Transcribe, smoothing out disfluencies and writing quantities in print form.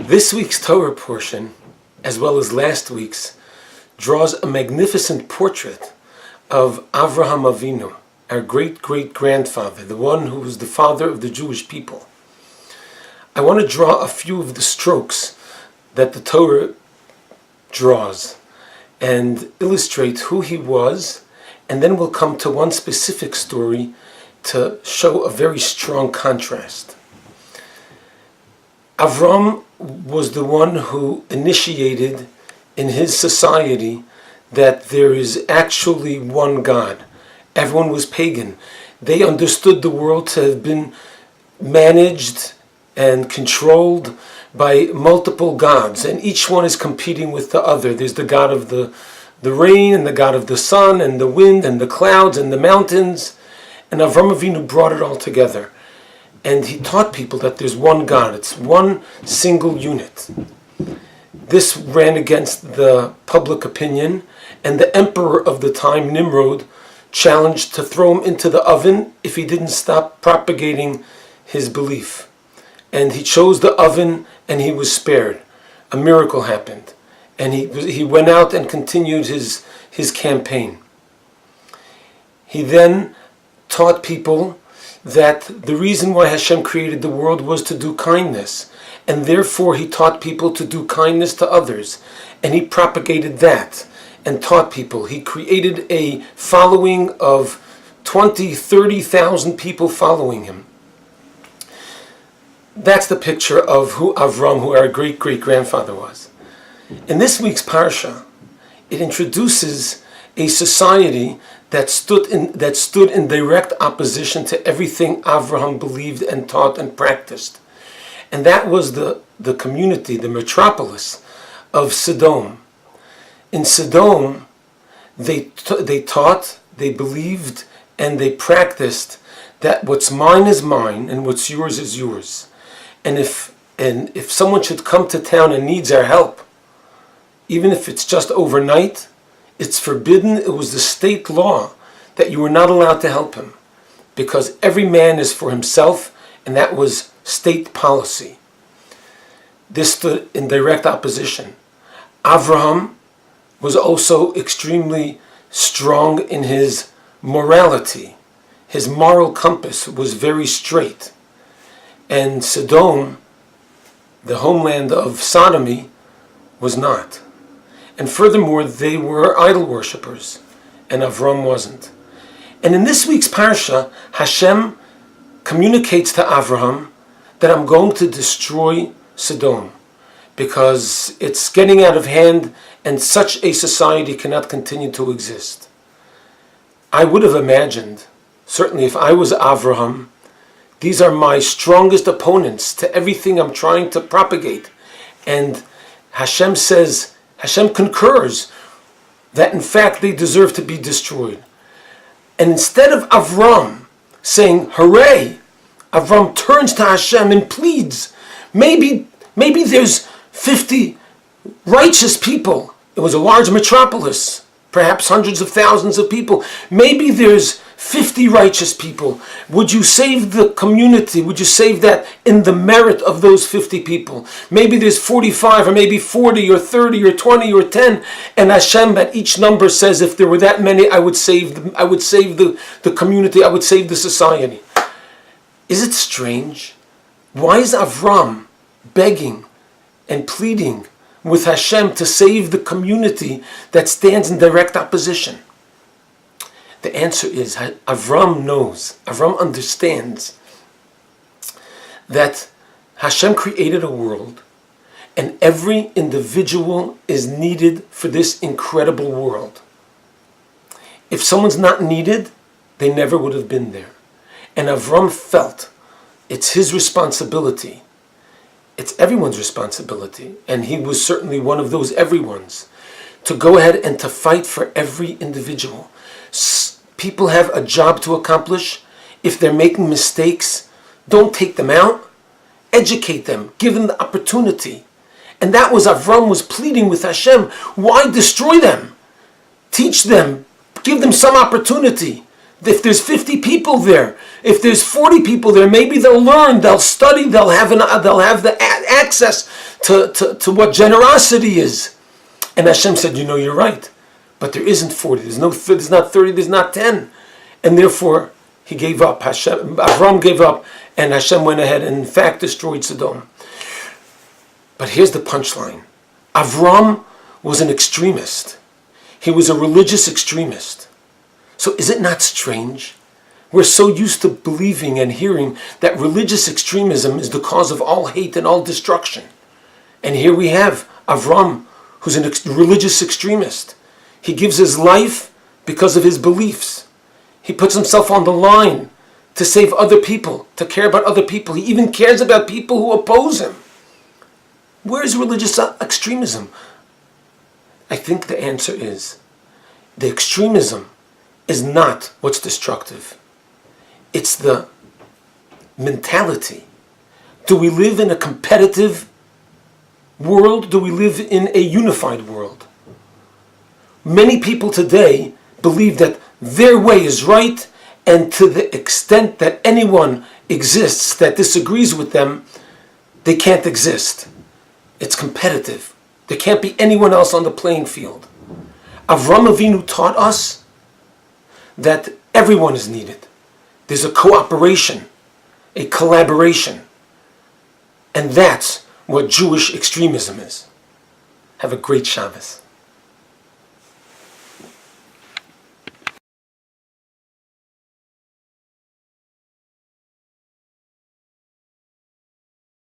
This week's Torah portion, as well as last week's, draws a magnificent portrait of Avraham Avinu, our great-great-grandfather, the one who was the father of the Jewish people. I want to draw a few of the strokes that the Torah draws and illustrate who he was, and then we'll come to one specific story to show a very strong contrast. Avram was the one who initiated in his society that there is actually one God. Everyone was pagan. They understood the world to have been managed and controlled by multiple gods, and each one is competing with the other. There's the God of the rain, and the God of the sun, and the wind, and the clouds, and the mountains. And Avram Avinu brought it all together. And he taught people that there's one God. It's one single unit. This ran against the public opinion, and the emperor of the time, Nimrod, challenged to throw him into the oven if he didn't stop propagating his belief. And he chose the oven, and he was spared. A miracle happened. And he went out and continued his campaign. He then taught people that the reason why Hashem created the world was to do kindness, and therefore he taught people to do kindness to others, and he propagated that and taught people. He created a following of 20,000-30,000 people following him. That's the picture of who Avram, who our great-great-grandfather was. In this week's parsha, it introduces a society that stood in direct opposition to everything Avraham believed and taught and practiced. And that was the community, the metropolis of Sodom. In Sodom, they taught, they believed, and they practiced that what's mine is mine and what's yours is yours. And if someone should come to town and needs our help, even if it's just overnight, it's forbidden. It was the state law that you were not allowed to help him, because every man is for himself, and that was state policy. This stood in direct opposition. Avraham was also extremely strong in his morality. His moral compass was very straight. And Sodom, the homeland of sodomy, was not. And furthermore, they were idol worshippers, and Avram wasn't. And in this week's parsha, Hashem communicates to Avraham that I'm going to destroy Sodom, because it's getting out of hand, and such a society cannot continue to exist. I would have imagined, certainly if I was Avraham, these are my strongest opponents to everything I'm trying to propagate. And Hashem concurs that in fact they deserve to be destroyed. And instead of Avram saying, hooray, Avram turns to Hashem and pleads, maybe there's 50 righteous people. It was a large metropolis, perhaps hundreds of thousands of people. Maybe there's 50 righteous people. Would you save the community? Would you save that in the merit of those 50 people? Maybe there's 45 or maybe 40 or 30 or 20 or 10. And Hashem at each number says, if there were that many, I would save the community. I would save the society. Is it strange? Why is Avram begging and pleading with Hashem to save the community that stands in direct opposition? The answer is Avram knows, Avram understands that Hashem created a world, and every individual is needed for this incredible world. If someone's not needed, they never would have been there. And Avram felt it's his responsibility. It's everyone's responsibility, and he was certainly one of those everyone's, to go ahead and to fight for every individual. People have a job to accomplish. If they're making mistakes, don't take them out. Educate them. Give them the opportunity. And that was Avram was pleading with Hashem. Why destroy them? Teach them. Give them some opportunity. If there's 50 people there, if there's 40 people there, maybe they'll learn, they'll study, they'll have the access to what generosity is. And Hashem said, you're right. But there isn't 40. There's not 30. There's not 10. And therefore, he gave up. Avram gave up. And Hashem went ahead and in fact destroyed Sodom. But here's the punchline. Avram was an extremist. He was a religious extremist. So is it not strange? We're so used to believing and hearing that religious extremism is the cause of all hate and all destruction. And here we have Avram, who's a religious extremist. He gives his life because of his beliefs. He puts himself on the line to save other people, to care about other people. He even cares about people who oppose him. Where is religious extremism? I think the answer is, the extremism is not what's destructive. It's the mentality. Do we live in a competitive world? Do we live in a unified world? Many people today believe that their way is right, and to the extent that anyone exists that disagrees with them, they can't exist. It's competitive. There can't be anyone else on the playing field. Avram Avinu taught us that everyone is needed. There's a cooperation, a collaboration. And that's what Jewish extremism is. Have a great Shabbos.